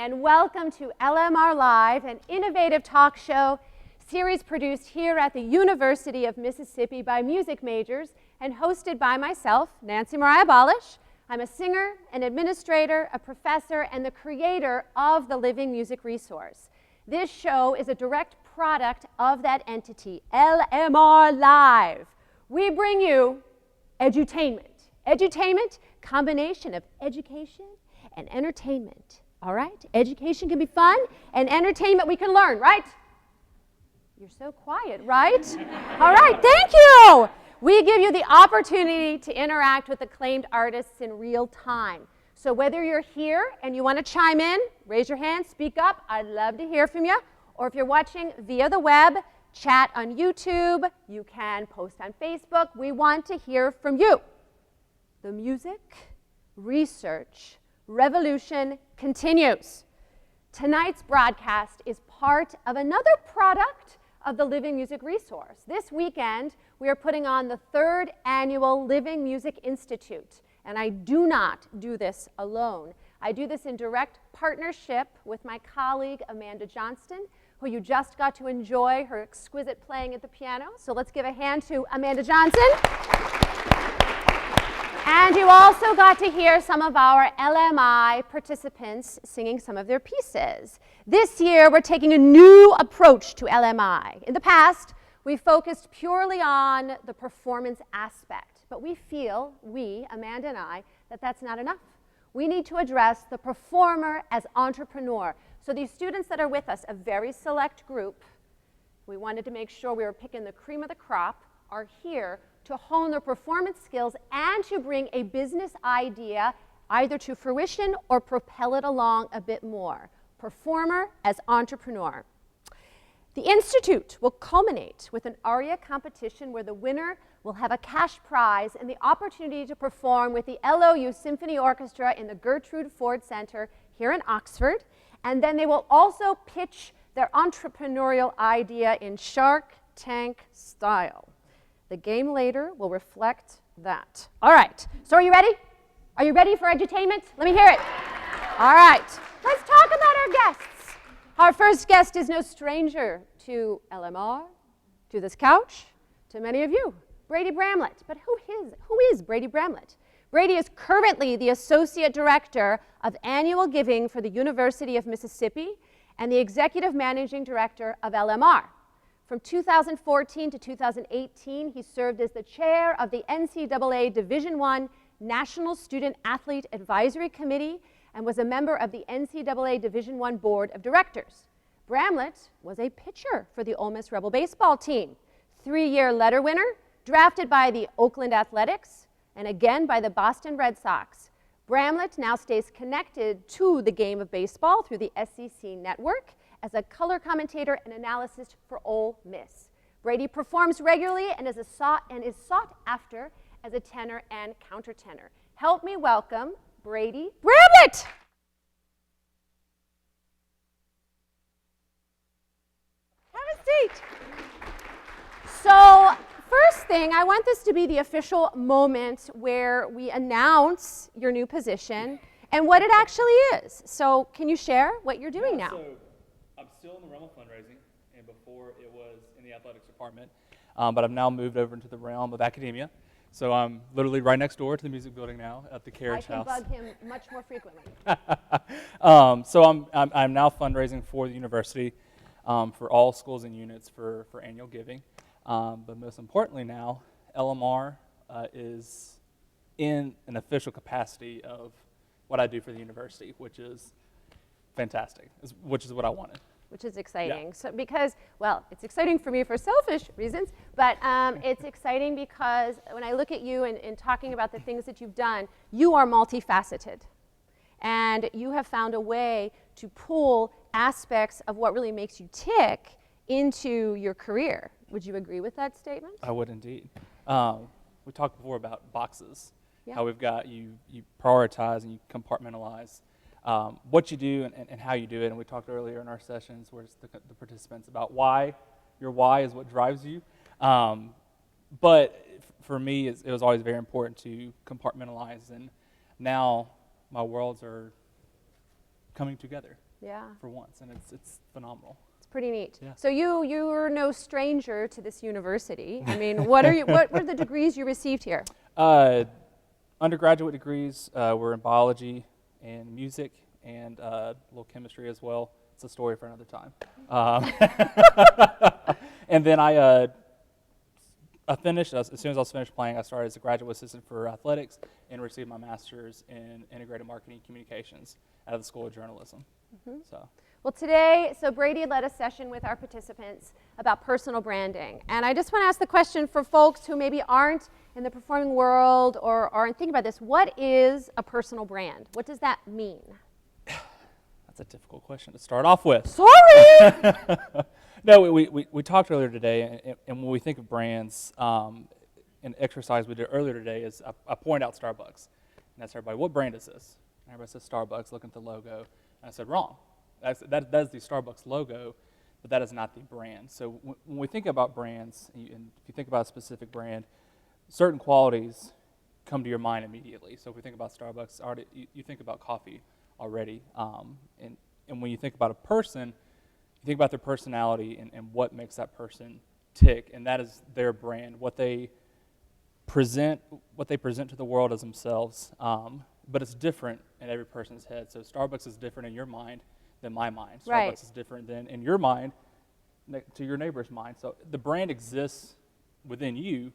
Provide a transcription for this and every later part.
and welcome to LMR Live, an innovative talk show series produced here at the University of Mississippi by music majors and hosted by myself, Nancy Maria Balach. I'm a singer, an administrator, a professor, and the creator of the Living Music Resource. This show is a direct product of that entity, LMR Live. We bring you edutainment. Edutainment, combination of education and entertainment. All right? Education can be fun, and entertainment we can learn, right? You're so quiet, right? All right, thank you. We give you the opportunity to interact with acclaimed artists in real time. So whether you're here and you want to chime in, raise your hand, speak up. I'd love to hear from you. Or if you're watching via the web, chat on YouTube, you can post on Facebook. We want to hear from you. The music, research, revolution continues. Tonight's broadcast is part of another product of the Living Music Resource. This weekend, we are putting on the 3rd annual Living Music Institute, and I do not do this alone. I do this in direct partnership with my colleague, Amanda Johnston, who you just got to enjoy her exquisite playing at the piano. So let's give a hand to Amanda Johnston. And you also got to hear some of our LMI participants singing some of their pieces. This year, we're taking a new approach to LMI. In the past, we focused purely on the performance aspect, but we feel, Amanda and I, that that's not enough. We need to address the performer as entrepreneur. So these students that are with us, a very select group, we wanted to make sure we were picking the cream of the crop, are here to hone their performance skills and to bring a business idea either to fruition or propel it along a bit more. Performer as entrepreneur. The Institute will culminate with an aria competition where the winner will have a cash prize and the opportunity to perform with the LOU Symphony Orchestra in the Gertrude Ford Center here in Oxford. And then they will also pitch their entrepreneurial idea in Shark Tank style. The game later will reflect that. All right, so are you ready? Are you ready for edutainment? Let me hear it. All right, let's talk about our guests. Our first guest is no stranger to LMR, to this couch, to many of you, Brady Bramlett. But who is Brady Bramlett? Brady is currently the Associate Director of Annual Giving for the University of Mississippi and the Executive Managing Director of LMR. From 2014 to 2018, he served as the chair of the NCAA Division I National Student Athlete Advisory Committee and was a member of the NCAA Division I Board of Directors. Bramlett was a pitcher for the Ole Miss Rebel baseball team, 3-year letter winner, drafted by the Oakland Athletics, and again by the Boston Red Sox. Bramlett now stays connected to the game of baseball through the SEC network as a color commentator and analyst for Ole Miss. Brady performs regularly and is sought after as a tenor and countertenor. Help me welcome Brady Bramlett. Have a seat. So, first thing, I want this to be the official moment where we announce your new position and what it actually is. So, can you share what you're doing now? So I'm still in the realm of fundraising, and before it was in the athletics department, but I've now moved over into the realm of academia. So I'm literally right next door to the music building now at the Carriage House. I can bug him much more frequently. So I'm now fundraising for the university for all schools and units for annual giving. But most importantly now, LMR is in an official capacity of what I do for the university, which is fantastic, which is what I wanted. Which is exciting. Yeah. So because, well, it's exciting for me for selfish reasons, but it's exciting because when I look at you and talking about the things that you've done, you are multifaceted. And you have found a way to pull aspects of what really makes you tick into your career. Would you agree with that statement? I would indeed. We talked before about boxes, Yeah. how we've got you prioritize and you compartmentalize what you do and how you do it. And we talked earlier in our sessions where it's the participants about why. Your why is what drives you. But for me, it was always very important to compartmentalize. And now my worlds are coming together. Yeah. for once, and it's phenomenal. It's pretty neat. Yeah. So you're no stranger to this university. I mean, what were the degrees you received here? Undergraduate degrees were in biology and music and a little chemistry as well. It's a story for another time. And then I finished, as soon as I was finished playing, I started as a graduate assistant for athletics and received my master's in integrated marketing and communications out of the School of Journalism. So. Well, today, Brady led a session with our participants about personal branding. And I just want to ask the question for folks who maybe aren't in the performing world or aren't thinking about this. What is a personal brand? What does that mean? That's a difficult question to start off with. Sorry! No, we talked earlier today, and when we think of brands, an exercise we did earlier today is I point out Starbucks. And asked everybody, what brand is this? And everybody says Starbucks, looking at the logo. And I said, wrong. That is the Starbucks logo, but that is not the brand. So when we think about brands, and if you think about a specific brand, certain qualities come to your mind immediately. So if we think about Starbucks, you think about coffee already. And when you think about a person, you think about their personality and what makes that person tick, and that is their brand, what they present to the world as themselves. But it's different in every person's head. So Starbucks is different in your mind than my mind. Starbucks Right. is different than in your mind to your neighbor's mind. So the brand exists within you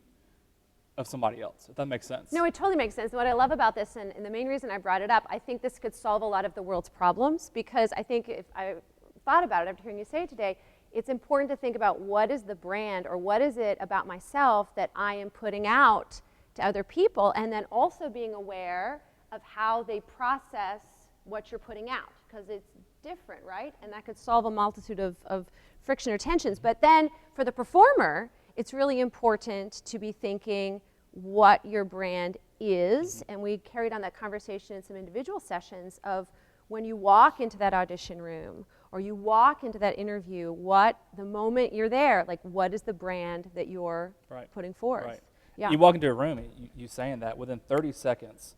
of somebody else, if that makes sense. No, it totally makes sense. What I love about this, and the main reason I brought it up, I think this could solve a lot of the world's problems, because I think if I thought about it after hearing you say it today, it's important to think about what is the brand or what is it about myself that I am putting out to other people, and then also being aware of how they process what you're putting out, because it's different, right? And that could solve a multitude of friction or tensions. But then for the performer, it's really important to be thinking what your brand is. And we carried on that conversation in some individual sessions of when you walk into that audition room or you walk into that interview, what the moment you're there, like what is the brand that you're putting forth? Right. Yeah. You walk into a room, and you saying that, within 30 seconds,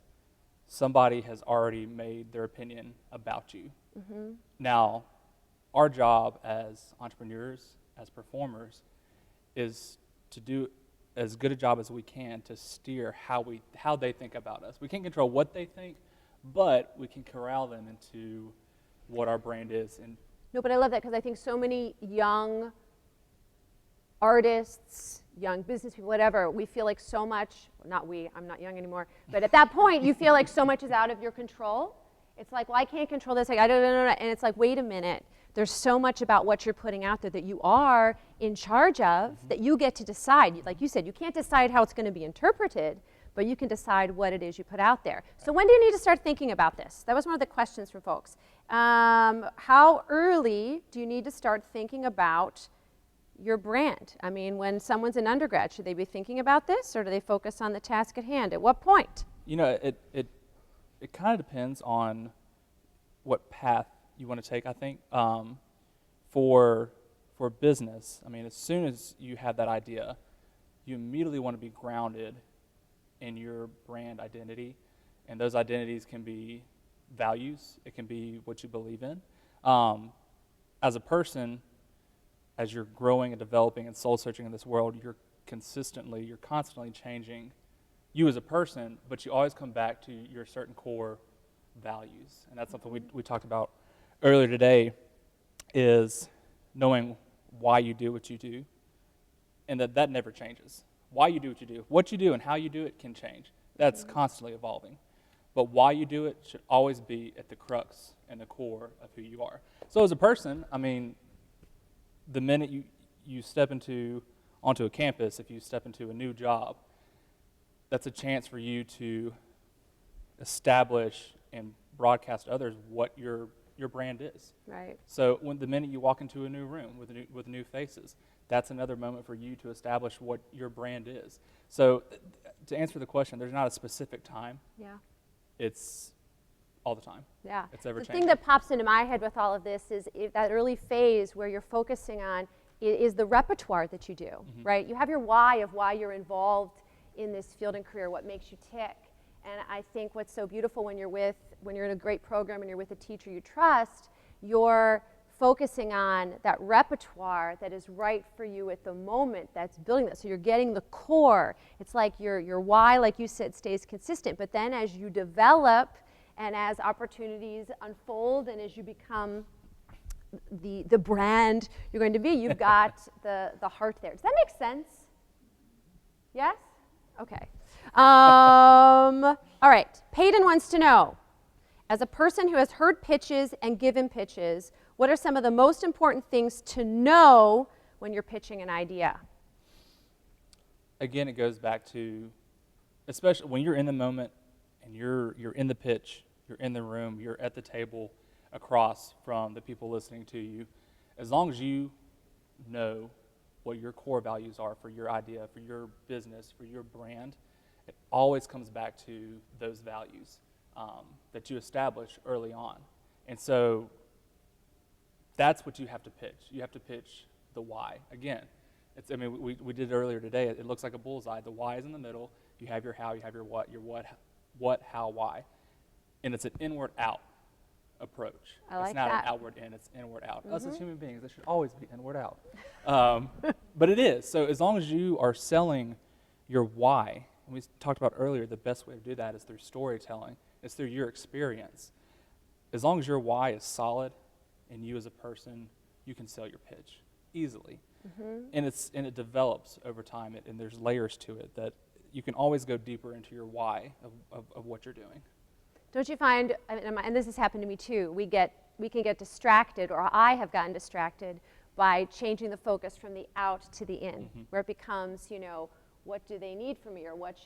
somebody has already made their opinion about you. Mm-hmm. Now, our job as entrepreneurs, as performers, is to do as good a job as we can to steer how they think about us. We can't control what they think, but we can corral them into what our brand is. And no, but I love that, because I think so many young artists, young business people, whatever, we feel like so much, I'm not young anymore, but at that point you feel like so much is out of your control. It's like, well, I can't control this, like, I don't know, and it's like, wait a minute, there's so much about what you're putting out there that you are in charge of, that you get to decide. Like you said, you can't decide how it's going to be interpreted, but you can decide what it is you put out there. So when do you need to start thinking about this? That was one of the questions for folks. How early do you need to start thinking about your brand? I mean, when someone's an undergrad, should they be thinking about this, or do they focus on the task at hand? At what point? you know, it kind of depends on what path you want to take, I think. For business, I mean, as soon as you have that idea, you immediately want to be grounded in your brand identity, and those identities can be values, it can be what you believe in. As a person, as you're growing and developing and soul searching in this world, you're constantly changing you as a person, but you always come back to your certain core values. And that's something we talked about earlier today, is knowing why you do what you do, and that never changes. Why you do what you do. What you do and how you do it can change. That's constantly evolving. But why you do it should always be at the crux and the core of who you are. So as a person, I mean, the minute you step onto a campus, if you step into a new job, that's a chance for you to establish and broadcast to others what your brand is. Right. So the minute you walk into a new room with new faces, that's another moment for you to establish what your brand is. So to answer the question, there's not a specific time. Yeah. It's all the time. Yeah. It's ever The changing. thing that pops into my head with all of this is that early phase where you're focusing on is the repertoire that you do, right? You have your why of why you're involved in this field and career, what makes you tick. And I think what's so beautiful when you're in a great program and you're with a teacher you trust, you're focusing on that repertoire that is right for you at the moment that's building that. So you're getting the core. It's like your why, like you said, stays consistent. But then as you develop and as opportunities unfold and as you become the brand you're going to be, you've got the heart there. Does that make sense? Yes? Okay. All right. Peyton wants to know, as a person who has heard pitches and given pitches, what are some of the most important things to know when you're pitching an idea? Again, it goes back to, especially when you're in the moment and you're in the pitch, you're in the room, you're at the table across from the people listening to you, as long as you know what your core values are for your idea, for your business, for your brand, it always comes back to those values that you establish early on. And so that's what you have to pitch. You have to pitch the why. Again, we did it earlier today. It looks like a bullseye. The why is in the middle. You have your how, you have your what, how, why. And it's an inward out approach. I like it's not that. an outward in, it's inward out. Us as human beings, it should always be inward out. But it is. So as long as you are selling your why, and we talked about earlier, the best way to do that is through storytelling. It's through your experience. As long as your why is solid and you as a person, you can sell your pitch easily. And it develops over time, and there's layers to it that you can always go deeper into your why of what you're doing. Don't you find, and this has happened to me too, we can get distracted, or I have gotten distracted by changing the focus from the out to the in, where it becomes, what do they need from me, or what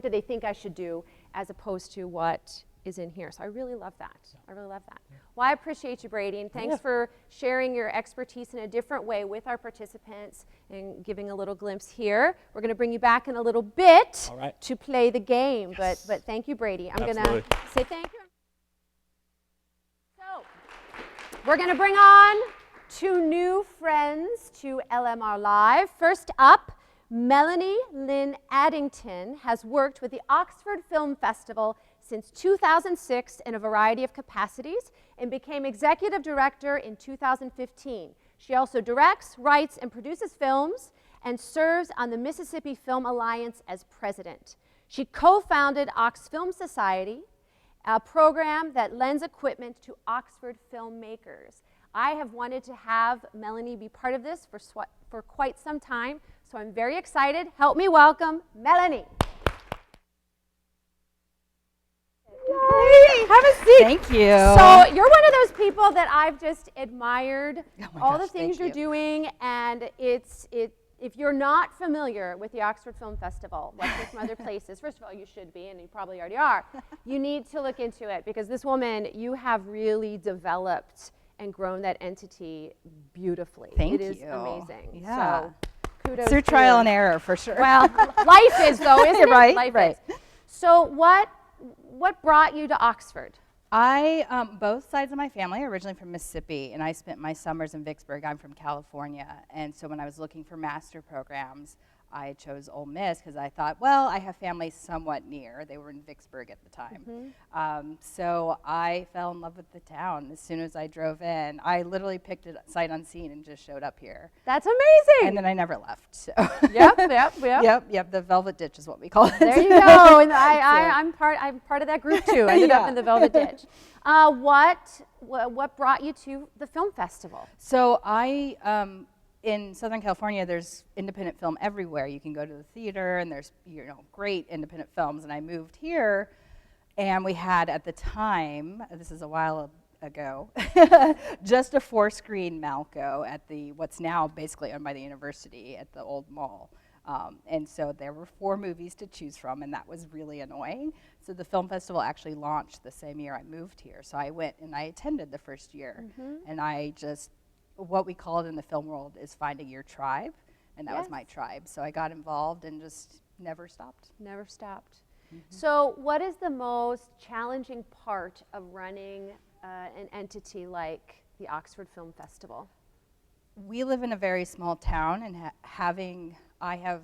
do they think I should do, as opposed to what is in here. So I really love that. I really love that. Well, I appreciate you, Brady, and thanks for sharing your expertise in a different way with our participants and giving a little glimpse here. We're going to bring you back in a little bit to play the game, but thank you, Brady. I'm going to say thank you. So we're going to bring on two new friends to LMR Live. First up, Melanie Lynn Addington has worked with the Oxford Film Festival since 2006 in a variety of capacities and became executive director in 2015. She also directs, writes, and produces films and serves on the Mississippi Film Alliance as president. She co-founded Ox Film Society, a program that lends equipment to Oxford filmmakers. I have wanted to have Melanie be part of this for quite some time, so I'm very excited. Help me welcome Melanie. Yay. Have a seat. Thank you. So you're one of those people that I've just admired all the things you're doing, and if you're not familiar with the Oxford Film Festival, like from other places, first of all, you should be, and you probably already are. You need to look into it, because this woman, you have really developed and grown that entity beautifully. Thank you. It is amazing. Yeah. So kudos. It's through trial and error, for sure. Well, life is, though, isn't it? Right, Life right. is. So what brought you to Oxford? Both sides of my family are originally from Mississippi, and I spent my summers in Vicksburg. I'm from California, and so when I was looking for master programs, I chose Ole Miss because I thought, well, I have family somewhat near. They were in Vicksburg at the time. So I fell in love with the town as soon as I drove in. I literally picked it sight unseen and just showed up here. That's amazing. And then I never left. So. Yep. Yep. The Velvet Ditch is what we call it. There you go. And I'm part of that group too. I ended up in the Velvet Ditch. What brought you to the film festival? So in Southern California, there's independent film everywhere. You can go to the theater, and there's great independent films. And I moved here, and we had at the time, this is a while ago, just a 4-screen Malco at what's now basically owned by the university at the old mall. And so there were 4 movies to choose from, and that was really annoying. So the film festival actually launched the same year I moved here. So I went and I attended the first year, and I just, what we call it in the film world is finding your tribe, and that was my tribe. So I got involved and just never stopped. Never stopped. So what is the most challenging part of running an entity like the Oxford Film Festival? We live in a very small town, and I have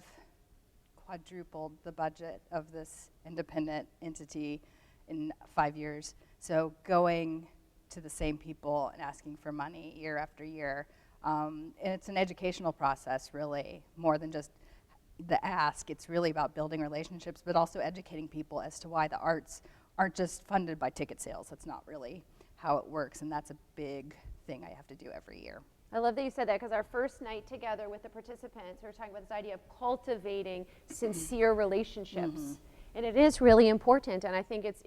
quadrupled the budget of this independent entity in 5 years. So going to the same people and asking for money year after year. And it's an educational process, really, more than just the ask. It's really about building relationships, but also educating people as to why the arts aren't just funded by ticket sales. That's not really how it works, and that's a big thing I have to do every year. I love that you said that, because our first night together with the participants, we were talking about this idea of cultivating sincere relationships. And it is really important, and I think it's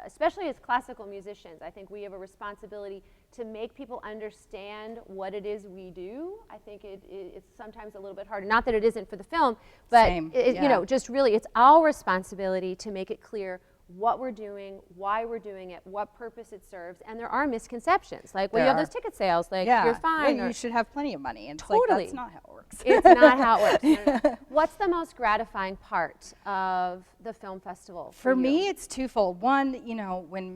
especially as classical musicians, I think we have a responsibility to make people understand what it is we do. I think it's sometimes a little bit harder. Not that it isn't for the film, but you know, just really it's our responsibility to make it clear what we're doing, why we're doing it, what purpose it serves, and there are misconceptions. Like, well, you have those ticket sales, like, you're fine. Well, you should have plenty of money. And totally. It's like, that's not how it works. It's not how it works. No. What's the most gratifying part of the film festival for you? Me, it's twofold. One, you know, when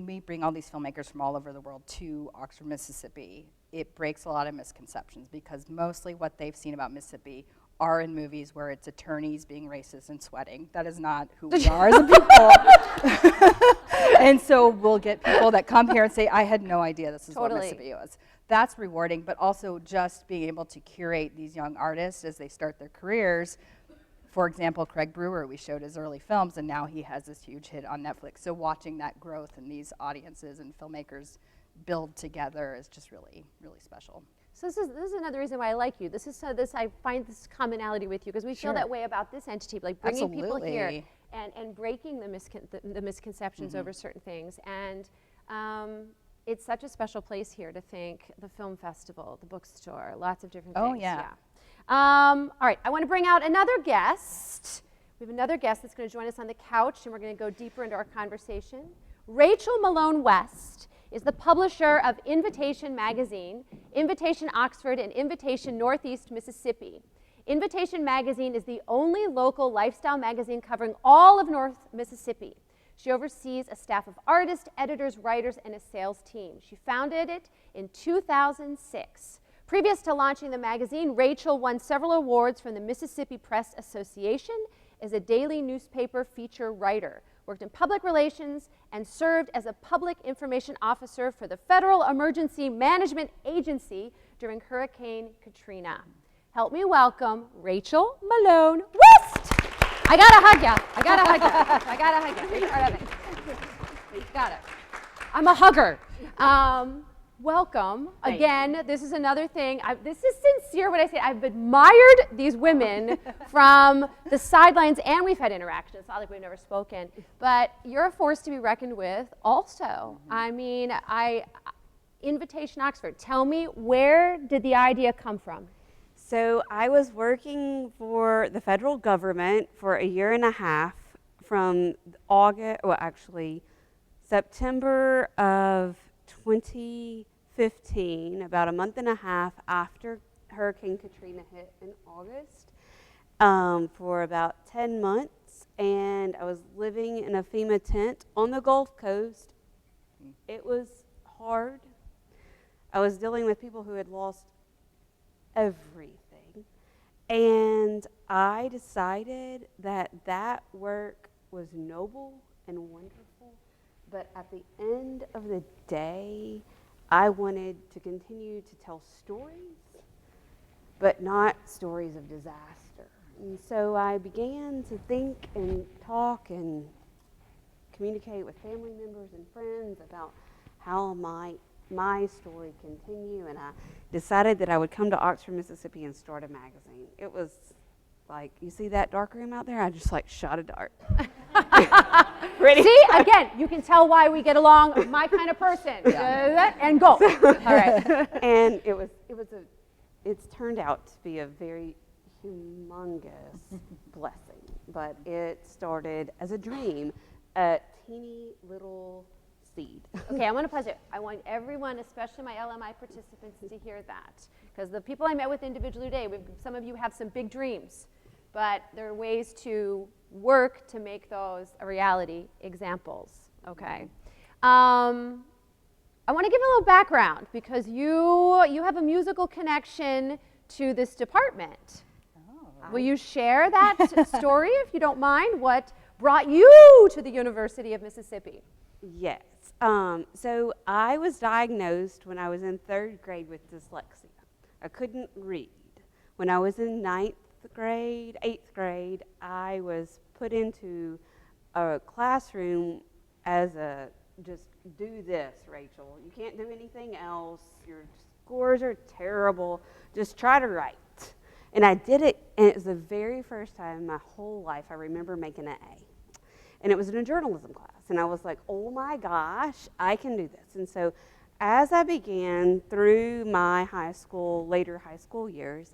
we bring all these filmmakers from all over the world to Oxford, Mississippi, it breaks a lot of misconceptions, because mostly what they've seen about Mississippi are in movies where it's attorneys being racist and sweating. That is not who we are as a people. And so we'll get people that come here and say, I had no idea this is what Mississippi was. That's rewarding, but also just being able to curate these young artists as they start their careers. For example, Craig Brewer, we showed his early films, and now he has this huge hit on Netflix. So watching that growth and these audiences and filmmakers build together is just really, really special. So this is another reason why I like you. I find this commonality with you, because we feel that way about this entity, like bringing people here and breaking the misconceptions over certain things. And it's such a special place here to think the film festival, the bookstore, lots of different things. Oh, yeah. All right, I want to bring out another guest. We have another guest that's going to join us on the couch, and we're going to go deeper into our conversation. Rachel Malone West is the publisher of Invitation Magazine, Invitation Oxford, and Invitation Northeast Mississippi. Invitation Magazine is the only local lifestyle magazine covering all of North Mississippi. She oversees a staff of artists, editors, writers, and a sales team. She founded it in 2006. Previous to launching the magazine, Rachel won several awards from the Mississippi Press Association as a daily newspaper feature writer, worked in public relations, and served as a public information officer for the Federal Emergency Management Agency during Hurricane Katrina. Help me welcome Rachel Malone West. I gotta hug ya. I gotta hug ya. I gotta hug ya. You're part of it. Got it. I'm a hugger. Welcome. Again, this is another thing. This is sincere what I say. I've admired these women from the sidelines, and we've had interactions. It's not like we've never spoken. But you're a force to be reckoned with also. I mean, Invitation Oxford, tell me, where did the idea come from? So I was working for the federal government for a year and a half from September of 2015, about a month and a half after Hurricane Katrina hit in August, for about 10 months. And I was living in a FEMA tent on the Gulf Coast. It was hard. I was dealing with people who had lost everything. And I decided that work was noble and wonderful, but at the end of the day, I wanted to continue to tell stories, but not stories of disaster. And so I began to think and talk and communicate with family members and friends about how my story continue, and I decided that I would come to Oxford, Mississippi and start a magazine. It was like, you see that dark room out there? I just shot a dart. Ready? See, again, you can tell why we get along, my kind of person. And go. All right. And it's turned out to be a very humongous blessing, but it started as a dream, a teeny little seed. Okay, I want to pause it. I want everyone, especially my LMI participants, to hear that. Because the people I met with individually today, some of you have some big dreams, but there are ways to work to make those a reality. Examples, okay? I want to give a little background, because you have a musical connection to this department. Oh. Will you share that story, if you don't mind? What brought you to the University of Mississippi? Yes. So I was diagnosed when I was in 3rd grade with dyslexia. I couldn't read. When I was in 9th grade, 8th grade, I was put into a classroom as a, just do this, Rachel. You can't do anything else. Your scores are terrible. Just try to write. And I did it, and it was the very first time in my whole life I remember making an A. And it was in a journalism class. And I was like, oh my gosh, I can do this. And so as I began through my later high school years,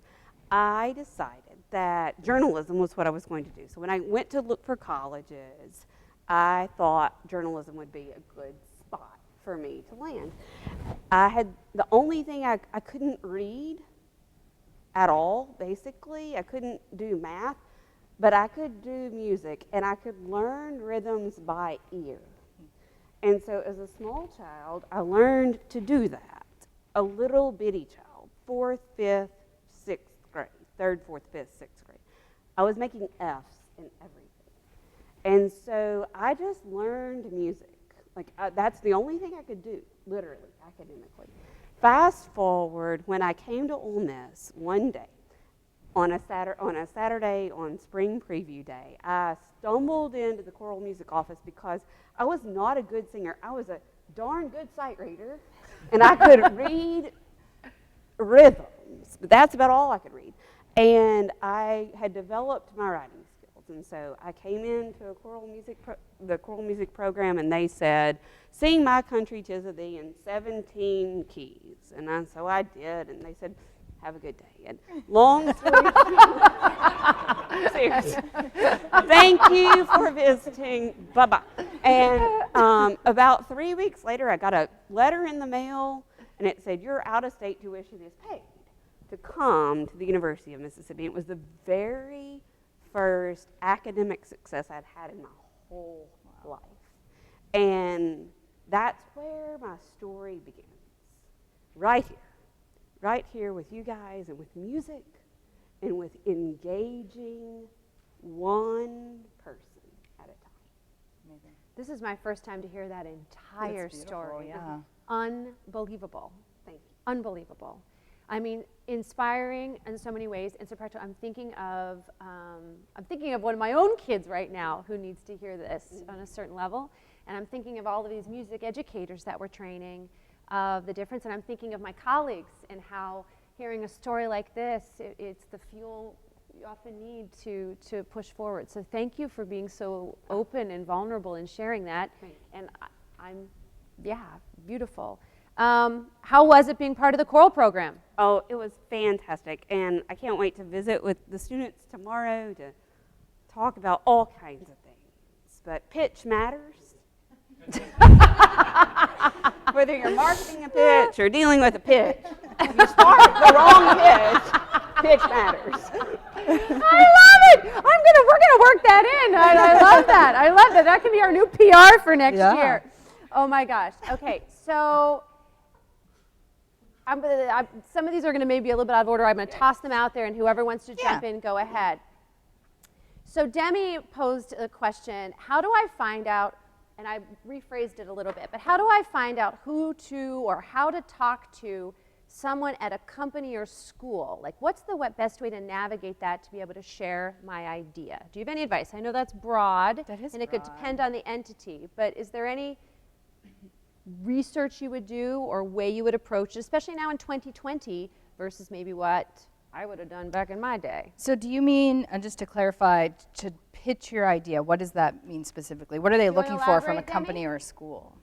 I decided that journalism was what I was going to do. So when I went to look for colleges, I thought journalism would be a good spot for me to land. The only thing I couldn't read at all, basically. I couldn't do math. But I could do music, and I could learn rhythms by ear. And so as a small child, I learned to do that. A little bitty child, 4th, 5th, 6th grade, 3rd, 4th, 5th, 6th grade. I was making F's in everything. And so I just learned music. That's the only thing I could do, literally, academically. Fast forward, when I came to Ole Miss one day, on a Saturday on spring preview day, I stumbled into the choral music office because I was not a good singer. I was a darn good sight reader, and I could read rhythms, but that's about all I could read. And I had developed my writing skills, and so I came into the choral music program, and they said, "Sing My Country 'Tis of Thee" in 17 keys, and so I did, and they said, "Have a good day." And long story short, seriously, thank you for visiting. Bye-bye. And about 3 weeks later, I got a letter in the mail, and it said, "Your out-of-state tuition is paid to come to the University of Mississippi." It was the very first academic success I'd had in my whole life. And that's where my story begins, right here with you guys, and with music, and with engaging one person at a time. Amazing. This is my first time to hear that entire story. Yeah. Unbelievable. Thank you. Unbelievable. I mean, inspiring in so many ways, and so practical. I'm thinking of one of my own kids right now who needs to hear this on a certain level, and I'm thinking of all of these music educators that we're training, of the difference, and I'm thinking of my colleagues and how hearing a story like this, it's the fuel you often need to push forward. So thank you for being so open and vulnerable and sharing that. And beautiful. How was it being part of the choral program? Oh, it was fantastic, and I can't wait to visit with the students tomorrow to talk about all kinds of things. But pitch matters. Whether you're marketing a pitch or dealing with a pitch, if you start the wrong pitch matters. I love it. We're gonna work that in. I love that. I love that. That can be our new PR for next year. Oh my gosh. Okay, so some of these are going to maybe be a little bit out of order. I'm going to toss them out there, and whoever wants to jump in, go ahead. So Demi posed a question: how do I find out? And I rephrased it a little bit, but how do I find out who to or how to talk to someone at a company or school? Like, what's the best way to navigate that to be able to share my idea? Do you have any advice? I know that's broad, and it could depend on the entity, but is there any research you would do or way you would approach it, especially now in 2020 versus maybe what I would have done back in my day? So do you mean, and just to clarify, to pitch your idea, what does that mean specifically? What are they looking for from a company or a school?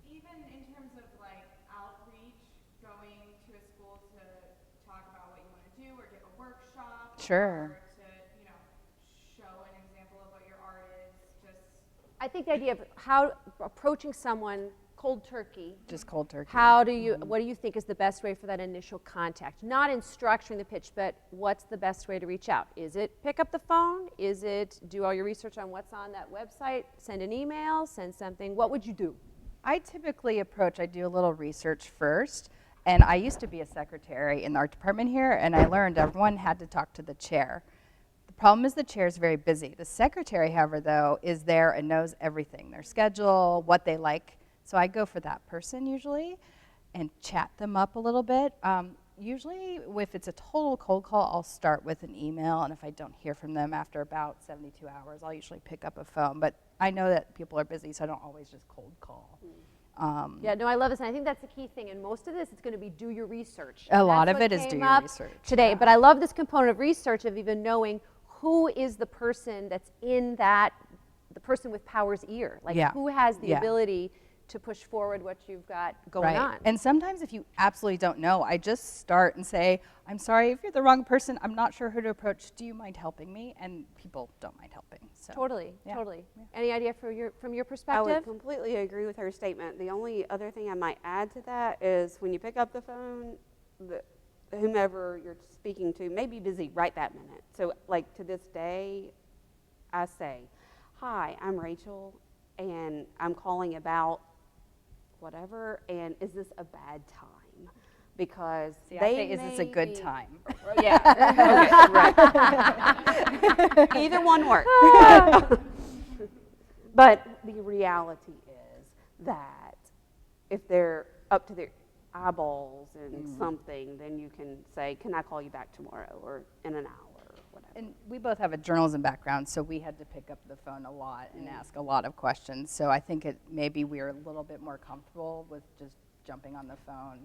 Even in terms of like outreach, going to a school to talk about what you want to do or give a workshop. Sure. Or to, show an example of what your art is. I think the idea of how approaching someone cold turkey. Just cold turkey. What do you think is the best way for that initial contact? Not in structuring the pitch, but what's the best way to reach out? Is it pick up the phone? Is it do all your research on what's on that website? Send an email? Send something? What would you do? I typically I do a little research first, and I used to be a secretary in the art department here, and I learned everyone had to talk to the chair. The problem is the chair is very busy. The secretary, however, though, is there and knows everything, their schedule, what they like. So I go for that person usually and chat them up a little bit. Usually, if it's a total cold call, I'll start with an email, and if I don't hear from them after about 72 hours, I'll usually pick up a phone. But I know that people are busy, so I don't always just cold call. Yeah, no, I love this, and I think that's the key thing. And most of this, it's going to be do your research. A lot That's of what it is do came your up research, today. yeah. But I love this component of research of even knowing who is the person that's in that, the person with power's ear. Like Yeah. who has the Yeah. ability to push forward what you've got going on. And sometimes if you absolutely don't know, I just start and say, I'm sorry if you're the wrong person. I'm not sure who to approach. Do you mind helping me? And people don't mind helping. So Totally, yeah. totally. Yeah. Any idea from your I would perspective? completely agree with her statement. The only other thing I might add to that is when you pick up the phone, whomever you're speaking to may be busy right that minute. So like to this day, I say, hi, I'm Rachel, and I'm calling about whatever, and is this a bad time? Because See, I they say, is this a may good be- time? Yeah, okay, right. Either one works. But the reality is that if they're up to their eyeballs in something, then you can say, can I call you back tomorrow or in an hour or whatever. And we both have a journalism background, so we had to pick up the phone a lot and ask a lot of questions. So I think maybe we are a little bit more comfortable with just jumping on the phone.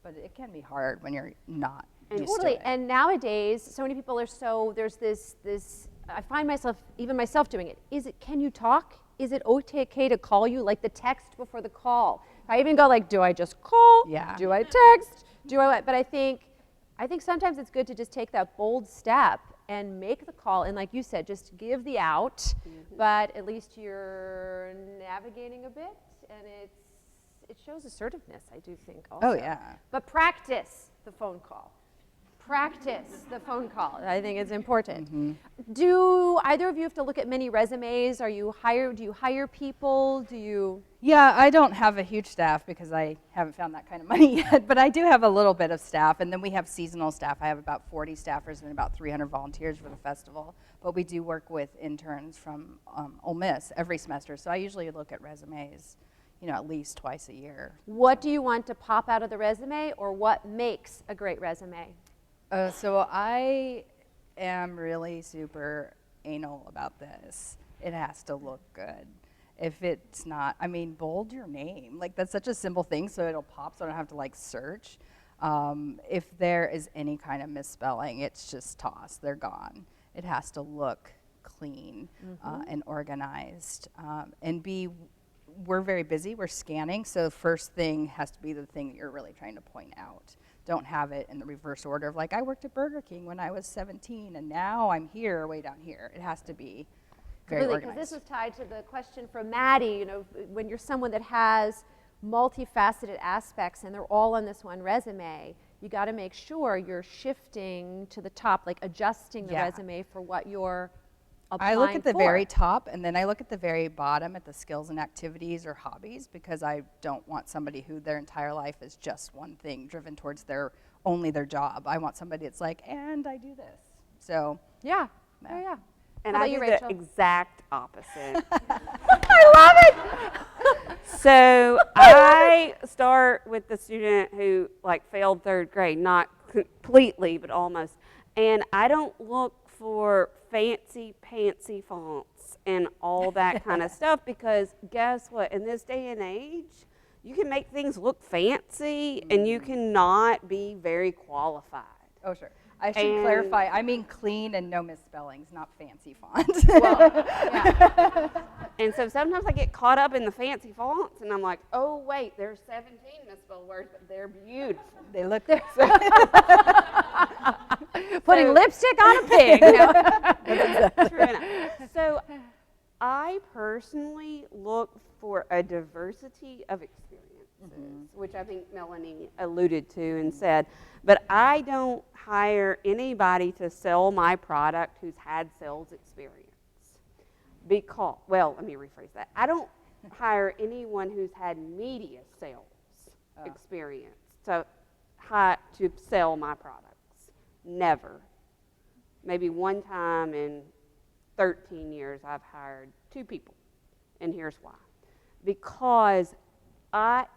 But it can be hard when you're not used Totally. to it. And nowadays, so many people are there's this, I find myself, even myself doing it. Can you talk? Is it okay to call you? Like the text before the call. I even go like, do I just call? Yeah. Do I text? Do I what? But I think sometimes it's good to just take that bold step and make the call. And like you said, just give the out, but at least you're navigating a bit, and it shows assertiveness, I do think also. Oh, yeah. But practice the phone call. Practice the phone call. I think it's important. Do either of you have to look at many resumes? Do you hire people? Yeah, I don't have a huge staff because I haven't found that kind of money yet, but I do have a little bit of staff, and then we have seasonal staff. I have about 40 staffers and about 300 volunteers for the festival, but we do work with interns from Ole Miss every semester, so I usually look at resumes, at least twice a year. What do you want to pop out of the resume, or what makes a great resume? So I am really super anal about this. It has to look good. If it's not, bold your name. Like, that's such a simple thing, so it'll pop, so I don't have to, search. If there is any kind of misspelling, it's just tossed. They're gone. It has to look clean and organized. We're very busy. We're scanning, so first thing has to be the thing that you're really trying to point out. Don't have it in the reverse order of I worked at Burger King when I was 17 and now I'm here, way down here. It has to be very organized. Because this was tied to the question from Maddie, when you're someone that has multifaceted aspects and they're all on this one resume, you got to make sure you're shifting to the top, adjusting the resume for what you're applying I look at the for. very top, and then I look at the very bottom at the skills and activities or hobbies, because I don't want somebody who their entire life is just one thing, driven towards only their job. I want somebody that's and I do this. So Yeah. Yeah. Oh, yeah. And How I about you, do Rachel? the exact opposite. I love it. So I start with the student who failed third grade, not completely, but almost. And I don't look for fancy pantsy fonts and all that kind of stuff, because guess what? In this day and age, you can make things look fancy and you cannot be very qualified. Oh, sure. I should clarify. I mean clean and no misspellings, not fancy font. And so sometimes I get caught up in the fancy fonts, and I'm like, oh, wait, there's 17 misspelled words, but they're beautiful. They look Putting lipstick on a pig. True enough. So I personally look for a diversity of experiences, which I think Melanie alluded to and said, but I don't hire anybody to sell my product who's had sales experience. Because, let me rephrase that. I don't hire anyone who's had media sales experience to sell my products. Never. Maybe one time in 13 years I've hired 2 people, and here's why. Because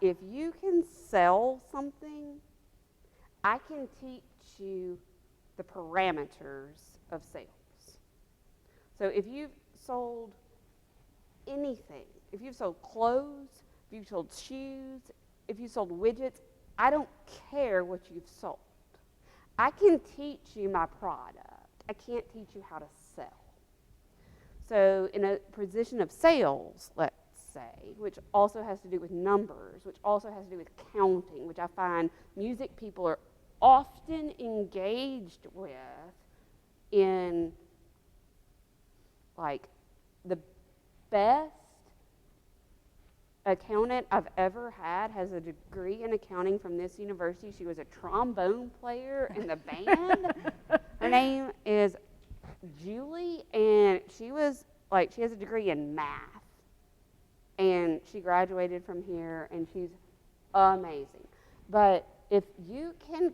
if you can sell something, I can teach you the parameters of sales. So if you've sold anything, if you've sold clothes, if you've sold shoes, if you've sold widgets, I don't care what you've sold. I can teach you my product. I can't teach you how to sell. So in a position of sales, let's say, which also has to do with numbers, which also has to do with counting, which I find music people are often engaged with in, like, the best accountant I've ever had has a degree in accounting from this university. She was a trombone player in the band. Her name is Julie, and she has a degree in math. And she graduated from here, and she's amazing. But if you can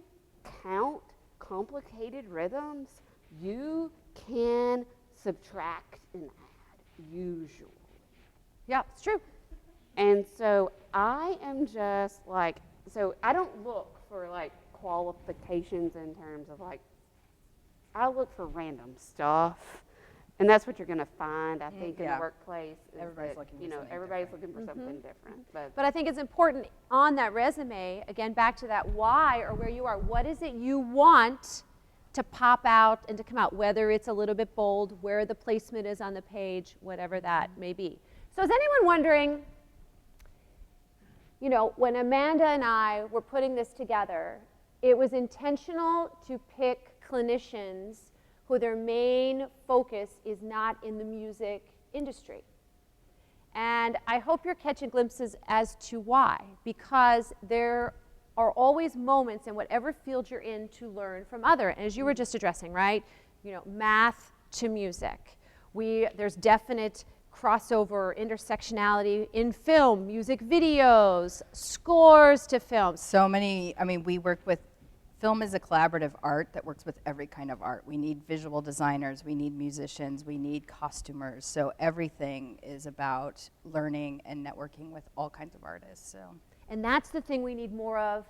count complicated rhythms, you can subtract and add, usually. Yeah, it's true. And so I am just like, so I don't look for like qualifications in terms of like, I look for random stuff. And that's what you're going to find, I think, in the workplace. Everybody's looking for something everybody's different. looking for something different. But I think it's important on that resume, again, back to that why or where you are. What is it you want to pop out and to come out, whether it's a little bit bold, where the placement is on the page, whatever that may be. So is anyone wondering, you know, when Amanda and I were putting this together, it was intentional to pick clinicians who their main focus is not in the music industry. And I hope you're catching glimpses as to why, because there are always moments in whatever field you're in to learn from other, and as you were just addressing, right? You know, math to music. There's definite crossover, intersectionality in film, music videos, scores to films. So many, I mean, we work with, film is a collaborative art that works with every kind of art. We need visual designers, we need musicians, we need costumers. So everything is about learning and networking with all kinds of artists. So. And that's the thing we need more of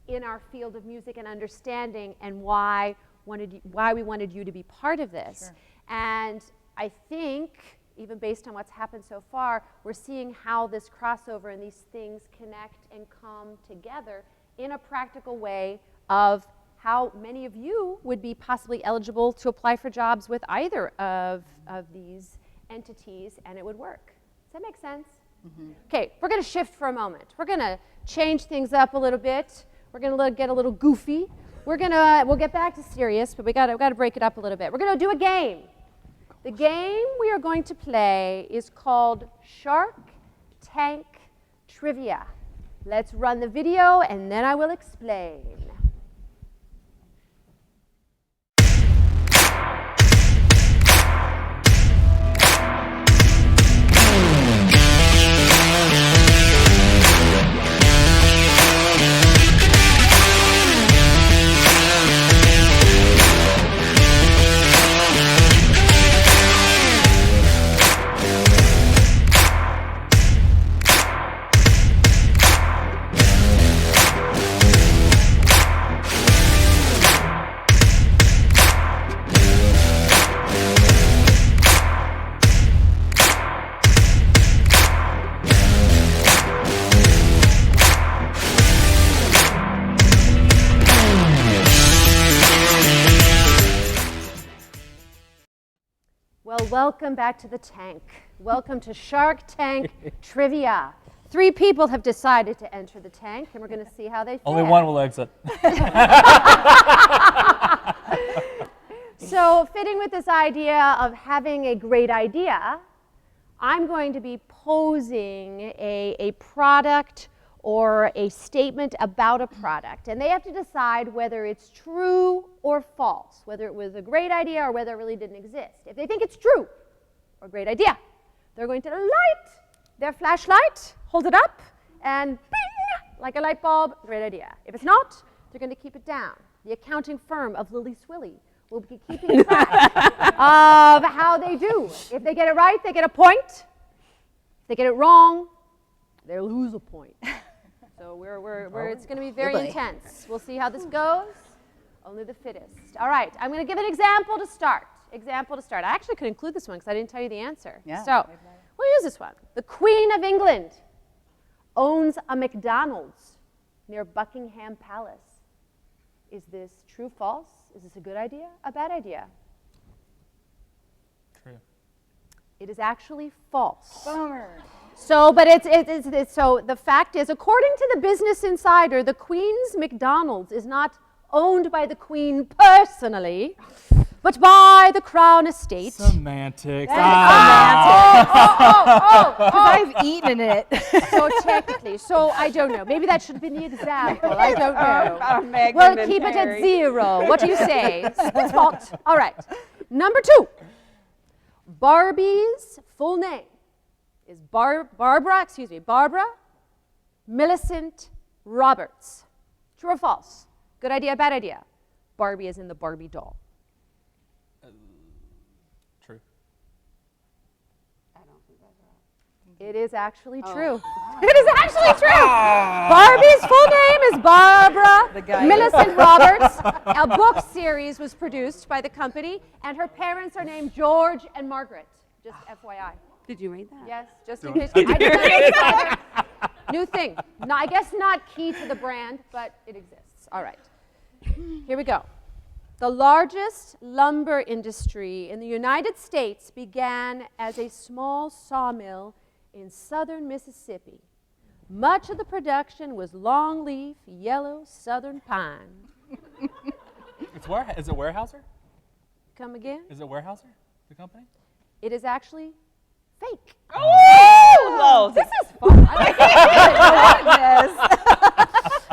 in our field of music and understanding, and why we wanted you to be part of this. Sure. And I think, even based on what's happened so far, we're seeing how this crossover and these things connect and come together in a practical way of how many of you would be possibly eligible to apply for jobs with either of these entities, and it would work. Does that make sense? Mm-hmm. Okay, we're going to shift for a moment. We're going to change things up a little bit. We're going to get a little goofy. We'll get back to serious, but we got to break it up a little bit. We're going to do a game. The game we are going to play is called Shark Tank Trivia. Let's run the video, and then I will explain. Welcome back to the tank. Welcome to Shark Tank Trivia. 3 people have decided to enter the tank, and we're going to see how they fare. Only one will exit. So, fitting with this idea of having a great idea, I'm going to be posing a product or a statement about a product, and they have to decide whether it's true or false, whether it was a great idea or whether it really didn't exist. If they think it's true or a great idea, they're going to light their flashlight, hold it up, and bing, like a light bulb, great idea. If it's not, they're going to keep it down. The accounting firm of Lily Swilly We'll be keeping track of how they do. If they get it right, they get a point. If they get it wrong, they lose a point. So it's going to be very intense. We'll see how this goes. Only the fittest. All right, I'm going to give an example to start. I actually could include this one because I didn't tell you the answer. Yeah, so we'll use this one. The Queen of England owns a McDonald's near Buckingham Palace. Is this true, false? Is this a good idea, a bad idea? True. It is actually false. Bummer. So, but so the fact is, according to the Business Insider, the Queen's McDonald's is not owned by the Queen personally, but by the Crown Estate. Semantics. I've eaten it. So technically, so I don't know. Maybe that should have been the example. I don't know. Meghan We'll and keep it at Harry. 0. What do you say? It's fault. All right. Number 2. Barbie's full name is Barbara Millicent Roberts. True or false? Good idea, bad idea? Barbie is in the Barbie doll. True. I don't think that's right. It is actually true. It is actually true. Barbie's full name is Barbara Millicent Roberts. A book series was produced by the company, and her parents are named George and Margaret. Just FYI. Did you read that? Yes, just in case. I did not know this either. New thing. No, I guess not key to the brand, but it exists. All right. Here we go. The largest lumber industry in the United States began as a small sawmill in southern Mississippi. Much of the production was longleaf, yellow southern pine. Is it Weyerhaeuser? Come again? Is it Weyerhaeuser, the company? It is actually fake. Oh, This is fun.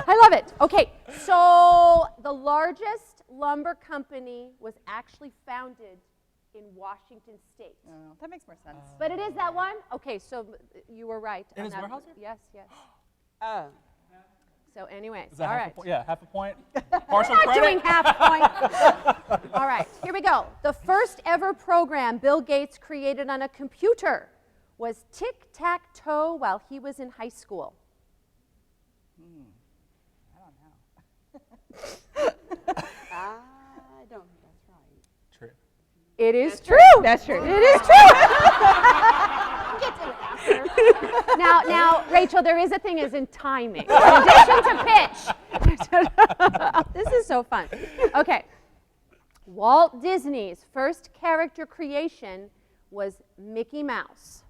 I love it. Okay, so the largest lumber company was actually founded in Washington State. Oh, that makes more sense. But it is that one? Okay, so you were right. It on is that. Weyerhaeuser? Yes, yes. Oh. So anyways, Is that all half right. a point? Yeah, half a point. Partial Not credit. doing half a point. All right, here we go. The first ever program Bill Gates created on a computer was tic-tac-toe while he was in high school. I don't know. I don't think that's right. True. It is true. That's true. It is true. Get to it after. Now, Rachel, there is a thing as in timing. In addition to pitch. This is so fun. Okay. Walt Disney's first character creation was Mickey Mouse.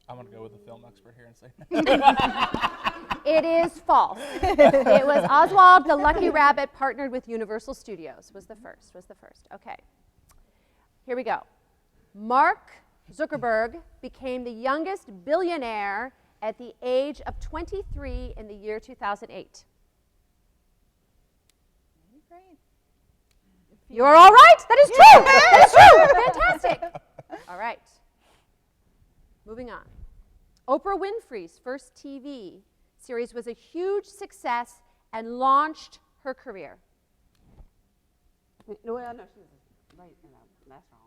I'm going to go with the film expert here and say It is false. It was Oswald the Lucky Rabbit partnered with Universal Studios. Was the first. Okay. Here we go. Mark Zuckerberg became the youngest billionaire at the age of 23 in the year 2008. Great. You're all right. That is true. That is true. Fantastic. All right. Moving on. Oprah Winfrey's first TV series was a huge success and launched her career. No, I know she was right. No, that's wrong.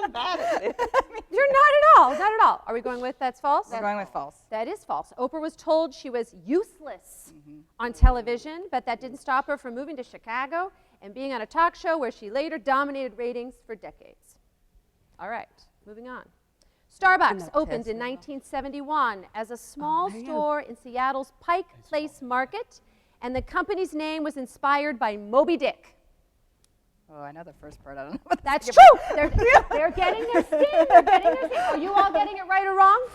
I'm bad at it. You're not at all. Not at all. Are we going with that's false? We're going with false. That is false. Oprah was told she was useless on television, but that didn't stop her from moving to Chicago and being on a talk show where she later dominated ratings for decades. All right, moving on. Starbucks opened in 1971 as a small store in Seattle's Pike Place Market, and the company's name was inspired by Moby Dick. Oh, I know the first part. I don't know what That's true. They're getting their steam. They're getting their steam. Are you all getting it right or wrong?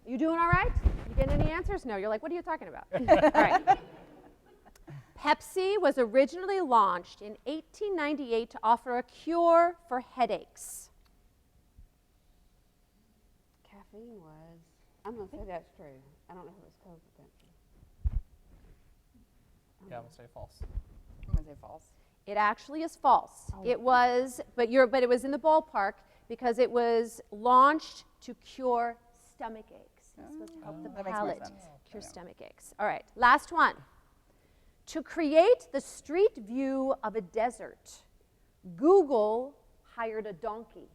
You doing all right? You getting any answers? No. You're like, what are you talking about? All right. Pepsi was originally launched in 1898 to offer a cure for headaches. Caffeine was. I'm going to say that's true. I don't know if it was Coke or Pepsi. Yeah, I'm going to say false. I'm going to say false. It actually is false. It was, but it was in the ballpark because it was launched to cure stomach aches. It's supposed to help the that makes more palate sense. cure stomach aches. All right, last one. To create the street view of a desert, Google hired a donkey.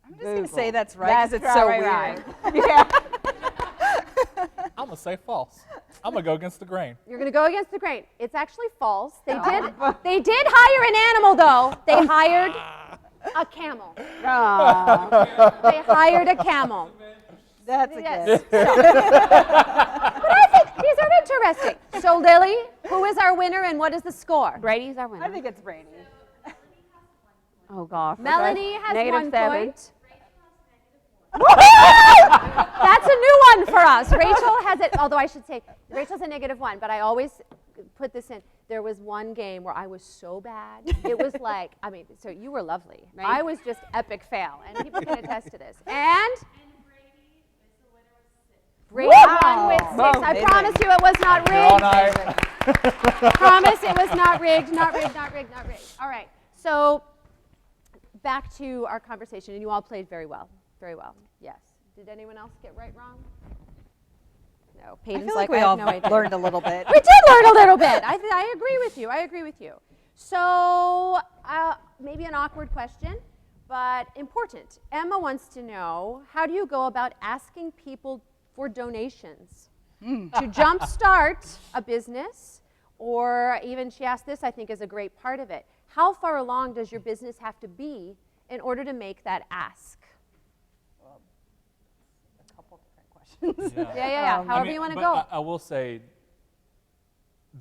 I'm just going to say that's right because it's so weird. Yeah. I'm going to say false. I'm going to go against the grain. You're going to go against the grain. It's actually false. They did hire an animal, though. They hired a camel. They hired a camel. That's a Yes. guess. But I think these are interesting. So, Lily, who is our winner and what is the score? Brady's our winner. I think it's Brady. Oh gosh. Melanie has -7. 1 point. That's a new one for us. Rachel has it, although I should say Rachel's a -1, but I always put this in. There was one game where I was so bad. It was like, I mean, so you were lovely. Right. I was just epic fail, and people can attest to this. And Brady won with 6. Wow. I promise you it was not You're all rigged. night. Promise it was not rigged, not rigged, not rigged, not rigged. All right, so back to our conversation, and you all played very well, very well. Yes. Did anyone else get right, wrong? No. I Peyton's feel like we I have all no idea. learned a little bit. We did learn a little bit. I agree with you. I agree with you. So maybe an awkward question, but important. Emma wants to know, how do you go about asking people for donations to jumpstart a business? Or even, she asked this, I think is a great part of it. How far along does your business have to be in order to make that ask? A couple different questions. Yeah. However you want to go. I will say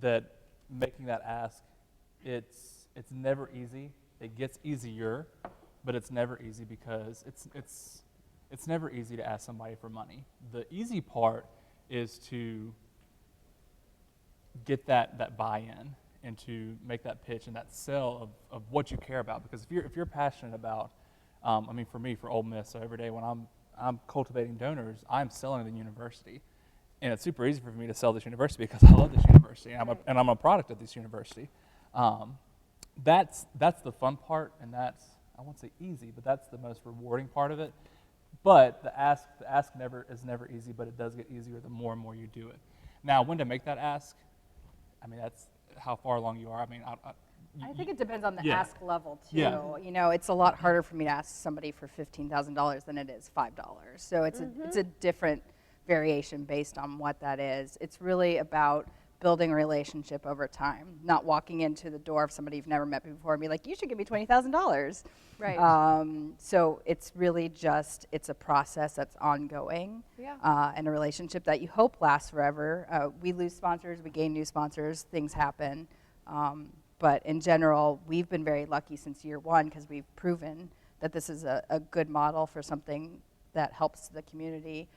that making that ask, it's never easy. It gets easier, but it's never easy because it's never easy to ask somebody for money. The easy part is to get that buy-in and to make that pitch and that sell of what you care about. Because if you're passionate about, I mean, for me, for Ole Miss, so every day when I'm cultivating donors, I'm selling the university, and it's super easy for me to sell this university because I love this university and I'm a product of this university. That's the fun part, and that's, I won't say easy, but that's the most rewarding part of it. But the ask is never easy, but it does get easier the more and more you do it. Now, when to make that ask, I mean, that's how far along you are. I mean, I think it depends on the Yeah. ask level too. Yeah. You know, it's a lot harder for me to ask somebody for $15,000 than it is $5. So it's a different variation based on what that is. It's really about building a relationship over time, not walking into the door of somebody you've never met before and be like, you should give me $20,000. Right. So it's really just, it's a process that's ongoing, and a relationship that you hope lasts forever. We lose sponsors, we gain new sponsors, things happen. But in general, we've been very lucky since year one because we've proven that this is a good model for something that helps the community.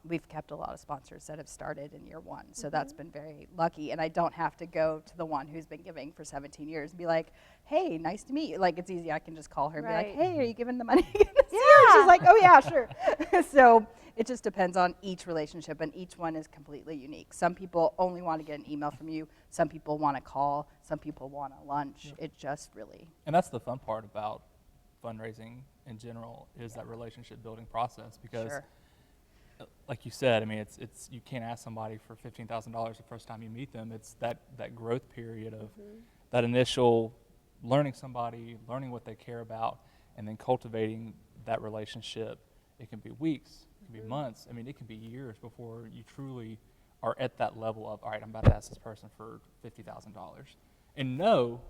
We've kept a lot of sponsors that have started in year one, so that's been very lucky. And I don't have to go to the one who's been giving for 17 years and be like, hey, nice to meet you. Like, it's easy. I can just call her and be like, hey, are you giving the money this year? She's like, oh, yeah, sure. So it just depends on each relationship, and each one is completely unique. Some people only want to get an email from you. Some people want a call. Some people want a lunch. It just really. And that's the fun part about fundraising in general is that relationship building process because, like you said, I mean, it's you can't ask somebody for $15,000 the first time you meet them. It's that growth period of that initial learning somebody, learning what they care about, and then cultivating that relationship. It can be weeks, it can be months. I mean, it can be years before you truly are at that level of, all right, I'm about to ask this person for $50,000 and know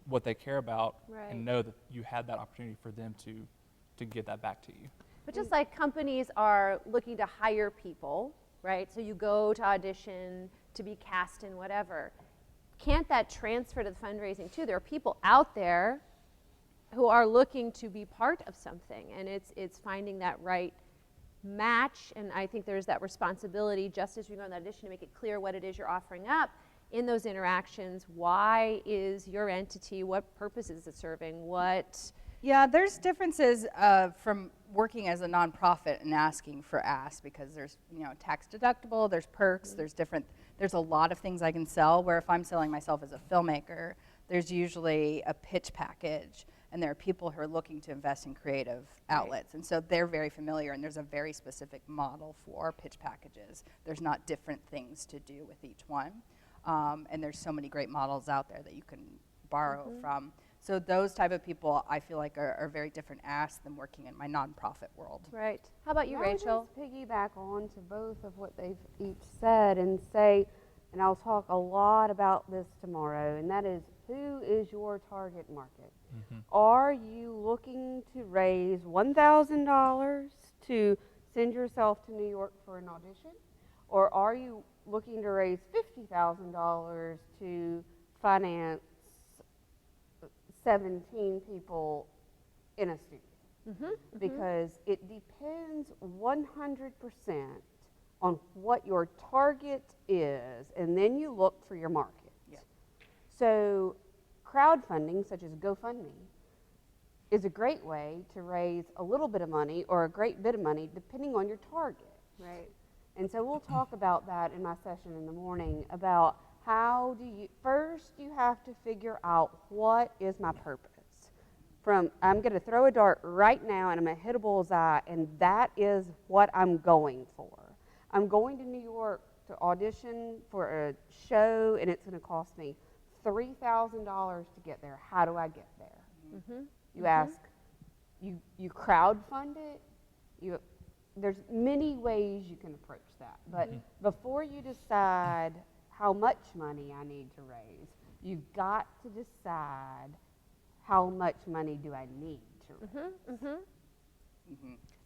what they care about and know that you had that opportunity for them to give that back to you. But just like companies are looking to hire people, right? So you go to audition to be cast in whatever. Can't that transfer to the fundraising too? There are people out there who are looking to be part of something, and it's finding that right match. And I think there's that responsibility, just as you go in the audition, to make it clear what it is you're offering up in those interactions. Why is your entity? What purpose is it serving? What? Yeah, there's differences from working as a nonprofit and asking for ask, because there's, tax deductible, there's perks, there's a lot of things I can sell, where if I'm selling myself as a filmmaker, there's usually a pitch package, and there are people who are looking to invest in creative outlets. And so they're very familiar, and there's a very specific model for pitch packages. There's not different things to do with each one. And there's so many great models out there that you can borrow from. So those type of people, I feel like, are very different asks than working in my nonprofit world. Right. How about you, Rachel? I'll just piggyback on to both of what they've each said and say, and I'll talk a lot about this tomorrow, and that is, who is your target market? Are you looking to raise $1,000 to send yourself to New York for an audition? Or are you looking to raise $50,000 to finance 17 people in a studio? Because it depends 100% on what your target is, and then you look for your market. So crowdfunding, such as GoFundMe, is a great way to raise a little bit of money or a great bit of money depending on your target. Right. And so we'll talk about that in my session in the morning, about how do you, first you have to figure out what is my purpose. From, I'm going to throw a dart right now and I'm going to hit a bullseye, and that is what I'm going for. I'm going to New York to audition for a show, and it's going to cost me $3,000 to get there. How do I get there? You ask, you crowdfund it. There's many ways you can approach that. But before you decide how much money I need to raise, you've got to decide how much money do I need to raise.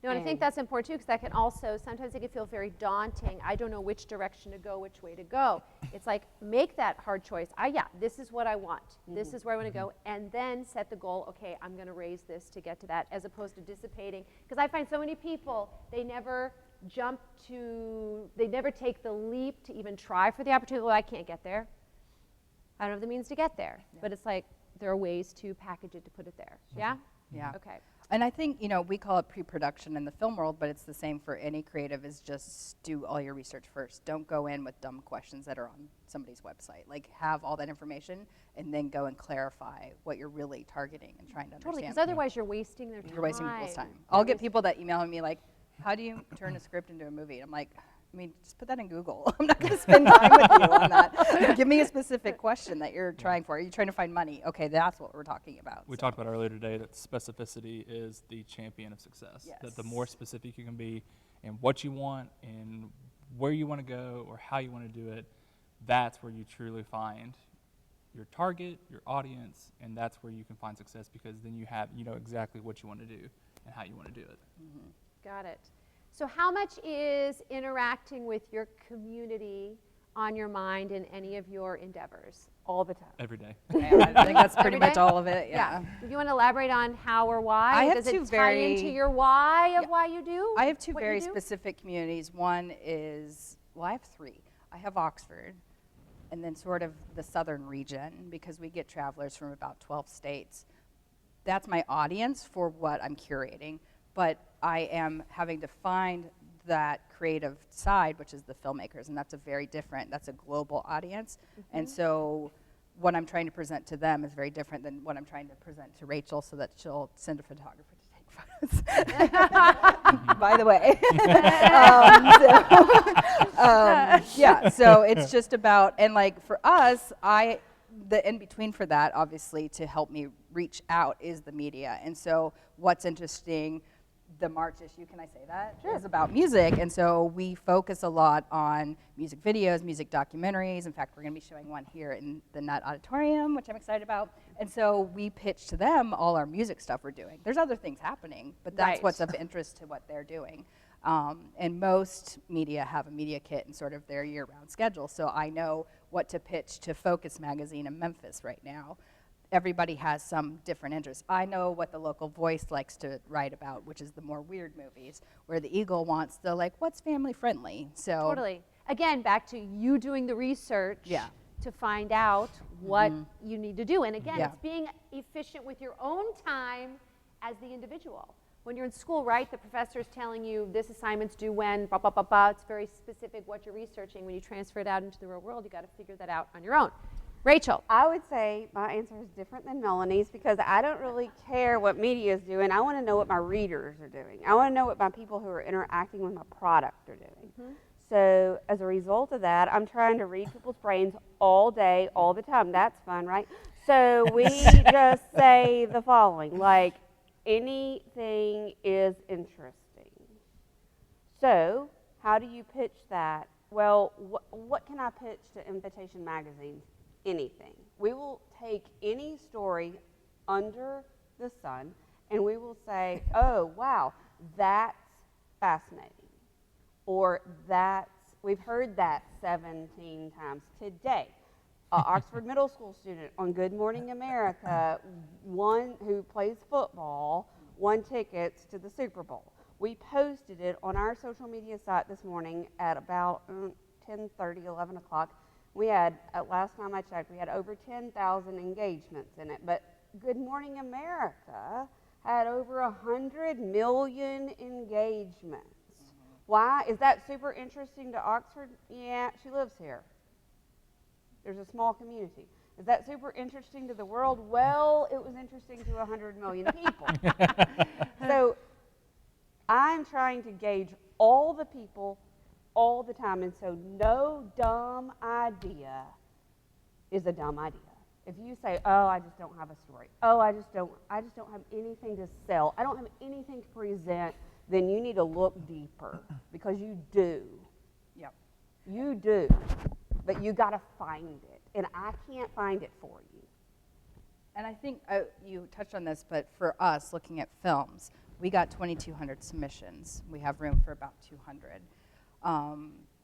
No, and I think that's important too, because that can also, sometimes it can feel very daunting. I don't know which direction to go, which way to go. It's like, make that hard choice. Yeah, this is what I want. This is where I want to go. And then set the goal, okay, I'm going to raise this to get to that, as opposed to dissipating. Because I find so many people, they never they never take the leap to even try for the opportunity. Well, I can't get there. I don't have the means to get there. But it's like, there are ways to package it to put it there. Yeah? Yeah. Okay. And I think, we call it pre-production in the film world, but it's the same for any creative, is just do all your research first. Don't go in with dumb questions that are on somebody's website. Like, have all that information and then go and clarify what you're really targeting and trying to understand. Totally, because otherwise you're wasting their time. You're wasting people's time. I'll get people that email me like, how do you turn a script into a movie? I'm like, just put that in Google. I'm not going to spend time with you on that. Give me a specific question that you're trying for. Are you trying to find money? Okay, that's what we're talking about. We talked about earlier today that specificity is the champion of success. Yes. That the more specific you can be in what you want and where you want to go or how you want to do it, that's where you truly find your target, your audience, and that's where you can find success, because then you know exactly what you want to do and how you want to do it. Got it. So how much is interacting with your community on your mind in any of your endeavors? All the time. Every day. Yeah, I think that's pretty Every much day? all of it, yeah. Do you want to elaborate on how or why? I have Does two it tie into very- your why of why you do? I have two what you very do? specific communities. One is, I have three. I have Oxford, and then sort of the southern region, because we get travelers from about 12 states. That's my audience for what I'm curating, but I am having to find that creative side, which is the filmmakers, and that's that's a global audience. And so what I'm trying to present to them is very different than what I'm trying to present to Rachel, so that she'll send a photographer to take photos. By the way. So it's just about, and like for us, the in-between for that, obviously, to help me reach out is the media. And so what's interesting, the March issue, can I say that? Sure. Is about music, and so we focus a lot on music videos, music documentaries. In fact, we're going to be showing one here in the Nut Auditorium, which I'm excited about. And so we pitch to them all our music stuff we're doing. There's other things happening, but that's what's of interest to what they're doing. And most media have a media kit in sort of their year-round schedule, so I know what to pitch to Focus magazine in Memphis right now. Everybody has some different interests. I know what the local Voice likes to write about, which is the more weird movies, where the Eagle wants the, what's family friendly? So Totally. Again, back to you doing the research to find out what you need to do. And again, it's being efficient with your own time as the individual. When you're in school, right, the professor's telling you this assignment's due when, blah, blah, blah, blah. It's very specific what you're researching. When you transfer it out into the real world, you got to figure that out on your own. Rachel. I would say my answer is different than Melanie's because I don't really care what media is doing. I want to know what my readers are doing. I want to know what my people who are interacting with my product are doing. So as a result of that, I'm trying to read people's brains all day, all the time. That's fun, right? So we just say the following, like, anything is interesting. So how do you pitch that? Well, what can I pitch to Invitation Magazine? Anything. We will take any story under the sun and we will say, oh, wow, that's fascinating. Or we've heard that 17 times today. Oxford Middle School student on Good Morning America, one who plays football, won tickets to the Super Bowl. We posted it on our social media site this morning at about 10:30, 11 o'clock. We had, last time I checked, we had over 10,000 engagements in it. But Good Morning America had over 100 million engagements. Why? Is that super interesting to Oxford? Yeah, she lives here. There's a small community. Is that super interesting to the world? Well, it was interesting to 100 million people. So I'm trying to gauge all the people all the time, and so no dumb idea is a dumb idea. If you say, oh, I just don't have a story, oh, I just don't have anything to sell, I don't have anything to present, then you need to look deeper, because you do. Yep. You do, but you got to find it, and I can't find it for you. And I think you touched on this, but for us, looking at films, we got 2,200 submissions. We have room for about 200.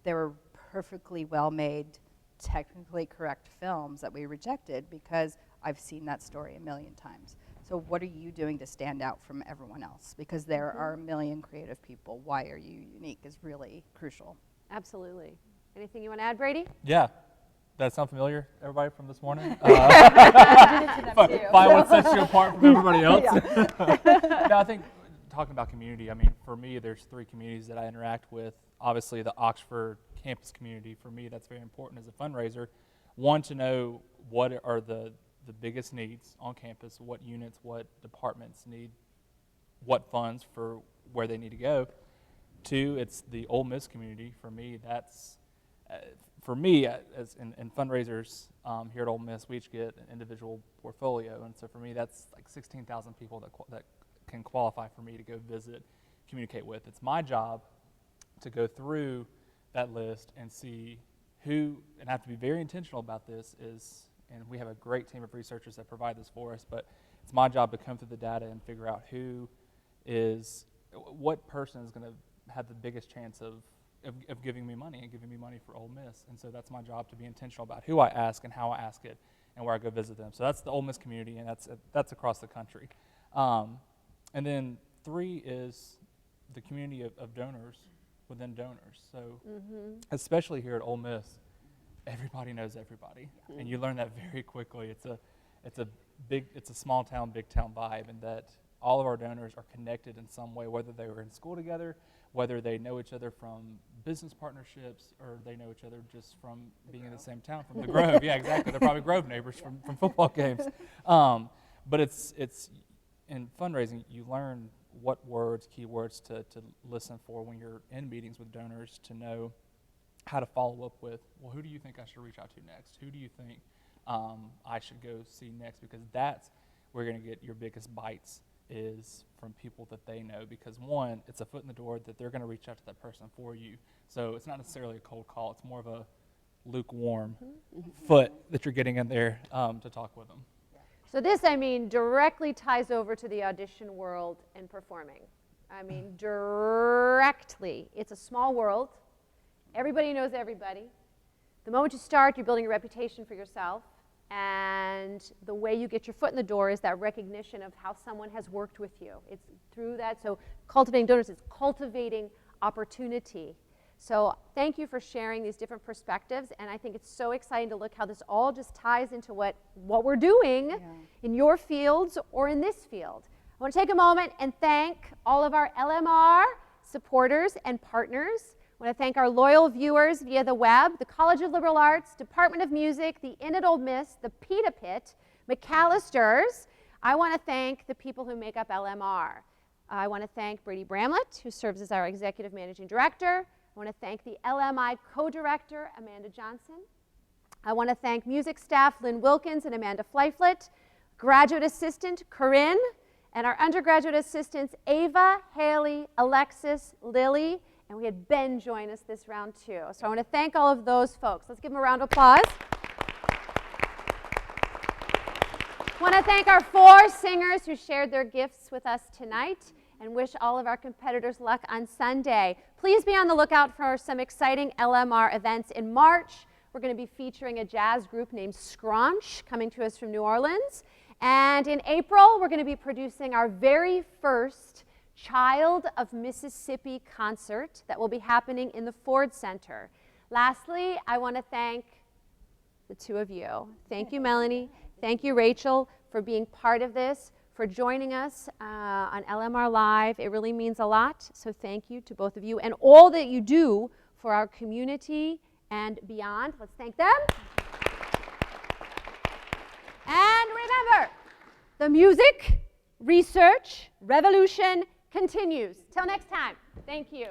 They were perfectly well-made, technically correct films that we rejected because I've seen that story a million times. So what are you doing to stand out from everyone else? Because there are a million creative people. Why are you unique is really crucial. Absolutely. Anything you want to add, Brady? Yeah. That sound familiar, everybody, from this morning? Find what sets you apart from everybody else. No, I think talking about community, I mean, for me, there's 3 communities that I interact with. Obviously, the Oxford campus community, for me, that's very important as a fundraiser. One, to know what are the biggest needs on campus, what units, what departments need what funds for where they need to go. 2, it's the Ole Miss community. For me, that's as in fundraisers here at Ole Miss, we each get an individual portfolio, and so for me, that's like 16,000 people that can qualify for me to go visit, communicate with. It's my job to go through that list and see who, and I have to be very intentional about this, and we have a great team of researchers that provide this for us, but it's my job to come through the data and figure out what person is going to have the biggest chance of giving me money and giving me money for Ole Miss. And so that's my job, to be intentional about who I ask and how I ask it and where I go visit them. So that's the Ole Miss community, and that's across the country. And then 3 is the community of donors within donors. So especially here at Ole Miss, everybody knows everybody, and you learn that very quickly. It's a small town, big town vibe, and that all of our donors are connected in some way, whether they were in school together, whether they know each other from business partnerships, or they know each other just from being in the same town, from the Grove. Yeah, exactly. They're probably Grove neighbors from football games. But it's in fundraising, you learn what words, keywords to listen for when you're in meetings with donors, to know how to follow up with, well, who do you think I should reach out to next? Who do you think I should go see next? Because that's where you're going to get your biggest bites, is from people that they know. Because 1, it's a foot in the door that they're going to reach out to that person for you. So it's not necessarily a cold call. It's more of a lukewarm foot that you're getting in there to talk with them. So this, I mean, directly ties over to the audition world and performing. I mean, directly. It's a small world. Everybody knows everybody. The moment you start, you're building a reputation for yourself. And the way you get your foot in the door is that recognition of how someone has worked with you. It's through that. So cultivating donors is cultivating opportunity. So thank you for sharing these different perspectives, and I think it's so exciting to look how this all just ties into what we're doing in your fields or in this field. I want to take a moment and thank all of our LMR supporters and partners. I want to thank our loyal viewers via the web, the College of Liberal Arts, Department of Music, the Inn at Ole Miss, the Pita Pit, McAllister's. I want to thank the people who make up LMR. I want to thank Brady Bramlett, who serves as our Executive Managing Director. I want to thank the LMI Co-Director, Amanda Johnson. I want to thank music staff Lynn Wilkins and Amanda Fleiflet, graduate assistant Corinne, and our undergraduate assistants Ava, Haley, Alexis, Lily, and we had Ben join us this round too. So I want to thank all of those folks. Let's give them a round of applause. I want to thank our 4 singers who shared their gifts with us tonight and wish all of our competitors luck on Sunday. Please be on the lookout for some exciting LMR events in March. We're going to be featuring a jazz group named Scrunch coming to us from New Orleans. And in April, we're going to be producing our very first Child of Mississippi concert that will be happening in the Ford Center. Lastly, I want to thank the 2 of you. Thank you, Melanie. Thank you, Rachel, for being part of this, for joining us on LMR Live. It really means a lot, so thank you to both of you and all that you do for our community and beyond. Let's thank them. And remember, the music, research, revolution continues. Till next time, thank you.